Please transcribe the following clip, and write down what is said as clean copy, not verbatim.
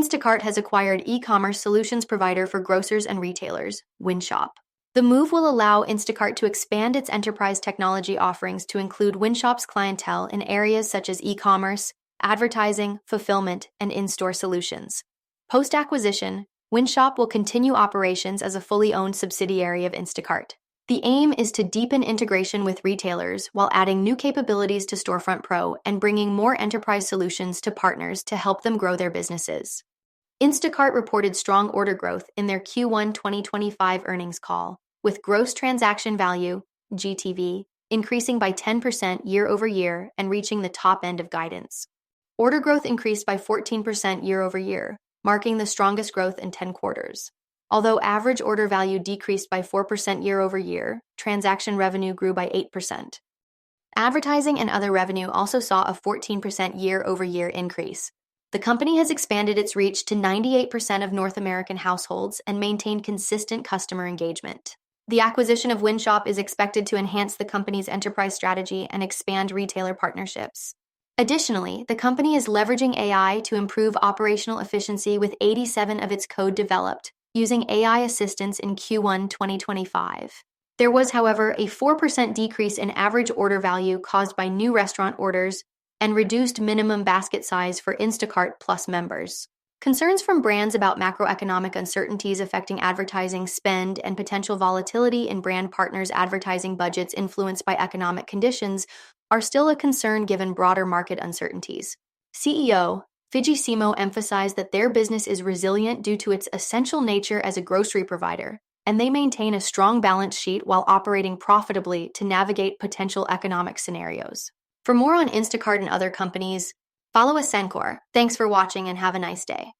Instacart has acquired e-commerce solutions provider for grocers and retailers, Winshop. The move will allow Instacart to expand its enterprise technology offerings to include Winshop's clientele in areas such as e-commerce, advertising, fulfillment, and in-store solutions. Post-acquisition, Winshop will continue operations as a fully owned subsidiary of Instacart. The aim is to deepen integration with retailers while adding new capabilities to Storefront Pro and bringing more enterprise solutions to partners to help them grow their businesses. Instacart reported strong order growth in their Q1 2025 earnings call, with gross transaction value, GTV, increasing by 10% year over year and reaching the top end of guidance. Order growth increased by 14% year over year, marking the strongest growth in 10 quarters. Although average order value decreased by 4% year over year, transaction revenue grew by 8%. Advertising and other revenue also saw a 14% year over year increase. The company has expanded its reach to 98% of North American households and maintained consistent customer engagement. The acquisition of Winshop is expected to enhance the company's enterprise strategy and expand retailer partnerships. Additionally, the company is leveraging AI to improve operational efficiency with 87 of its code developed using AI assistance in Q1 2025. There was, however, a 4% decrease in average order value caused by new restaurant orders and reduced minimum basket size for Instacart Plus members. Concerns from brands about macroeconomic uncertainties affecting advertising spend and potential volatility in brand partners' advertising budgets influenced by economic conditions are still a concern given broader market uncertainties. CEO Fijisimo emphasized that their business is resilient due to its essential nature as a grocery provider, and they maintain a strong balance sheet while operating profitably to navigate potential economic scenarios. For more on Instacart and other companies, follow Ascencore. Thanks for watching and have a nice day.